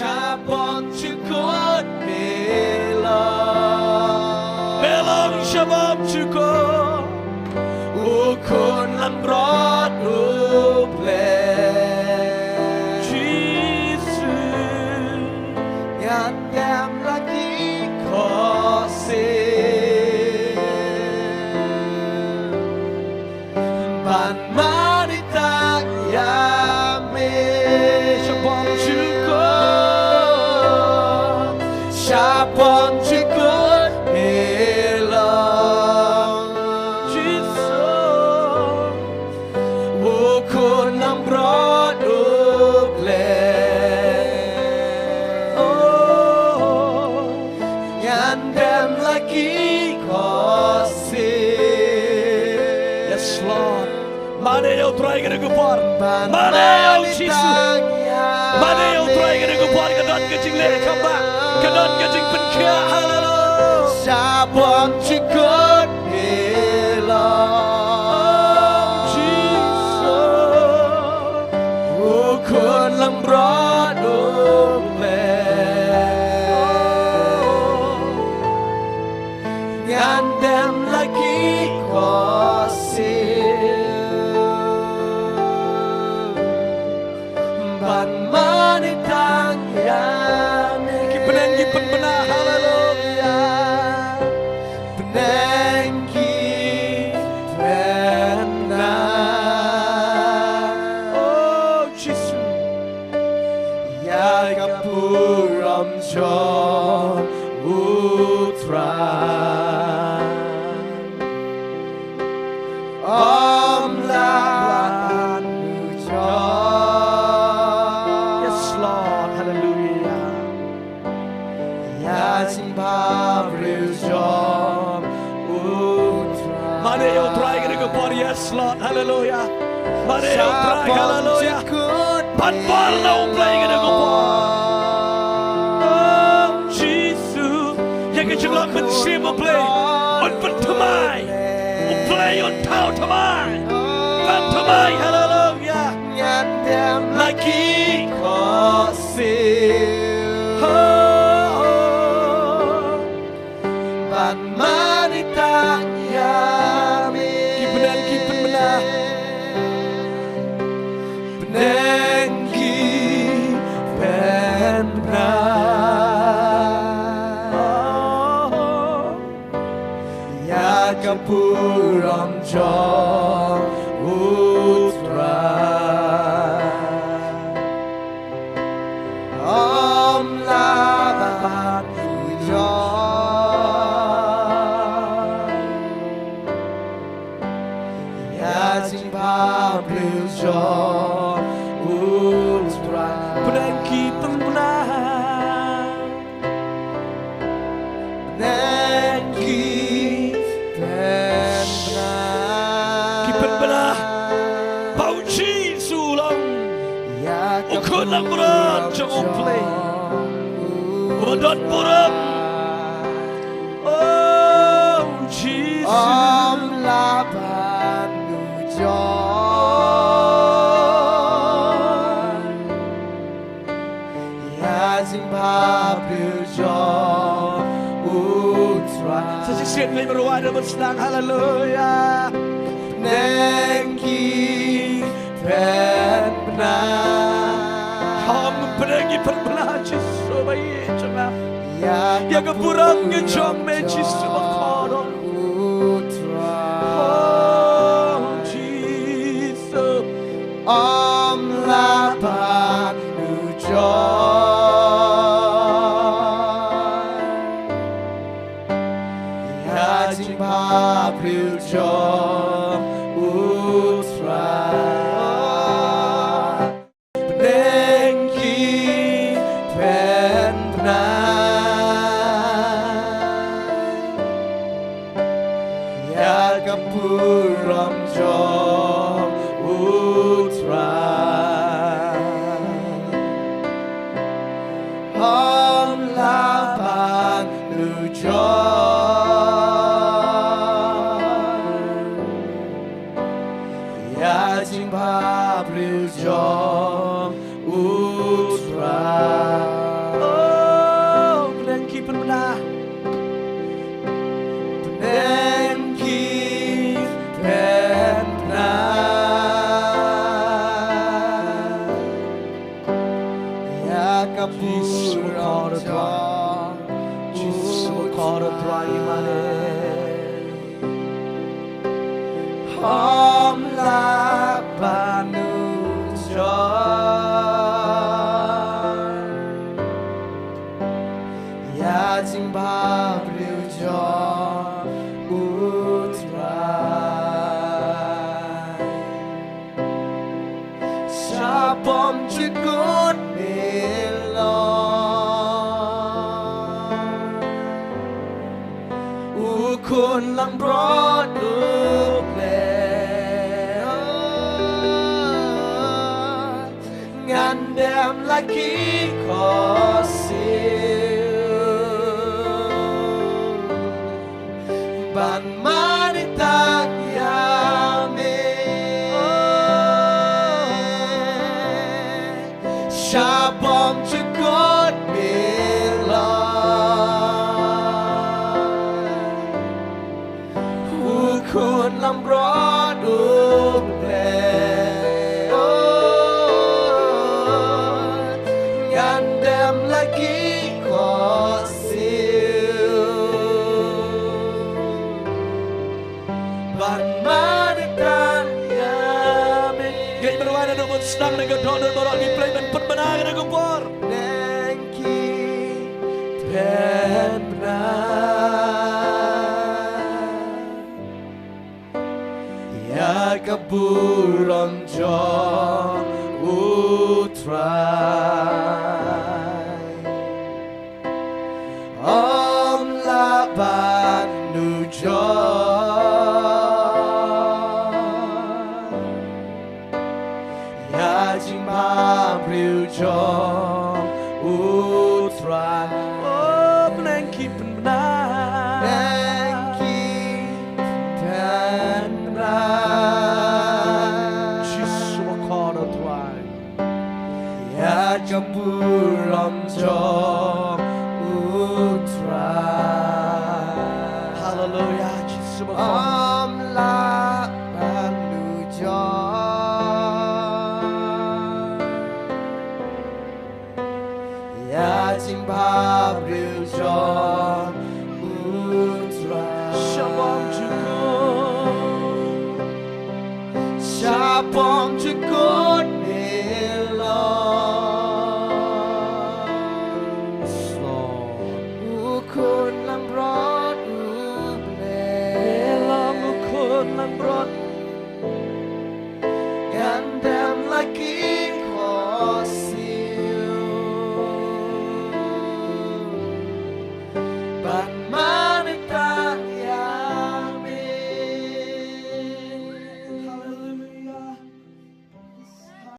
Shabbat Chukot Belong Shabbat Chukot Ukun Lambrot Uple Jesus Yandam lagi Kose Ban Manitag Yame Shabbat Chukot Shabbat Chukot Belong Jesus Ukun Lambrot Uple Yandam lagi Kose Yes Lord Mana yang try kena gupar, mana yang cisu, mana yang try kena gupar kadang kecing leh kambang, kadang kecing penkia halalah. Shabbat Chukot Belong Jesus, Ukun Lambrot Uple, Yandam lagi Kose. Ban manitang yame Penenggi penbenah haleluya Penenggi penbenah Oh Jesus Ya kapuram John Utra Om lawan John Mana yang try kena gupar yes Lord hallelujah Mana yang try hallelujah Panpar na uplay kena gupar Oh Jesus Yang kejelak pensim uplay On pentemai Uplay on tau temai Pentemai hallelujah Nyandam lagi Kose Manita yami Kipen benah Penenggi benah Ya kapuram John Utra Om laban John Blue John Ultra Penenggi penbenah Penenggi penbenah Kipen benah Pauci sulang Ukun Lambrot John Play Udot Puram Oh Jesus Om laban John Yazing Pablo John Utra Sesisian may maruwada bersenang haleluya Penenggi penbenah Ham penenggi penbenah Jisu bayi cengah Ya kepurang ngejong me Jisu makorong Om laban John Yazing Pablo John Utra Penenggi penbenah Ya kapuram John Ultra Kun lang broad ngan dem lagi kosil ban manitang yame syabom cekut kun lam broad ngandam lagi kosil ban maritan yame gay berwana namun senang dengan donor borok di play dan perbenangan dengan gempor nengki dan kaburam jong utrai om laban nujong ya jing ma briu jong utrai om nengki penbenar nengki dan Jamburam jong utrai Hallelujah Jesus Om la bandu jong Ya jing ba briu jong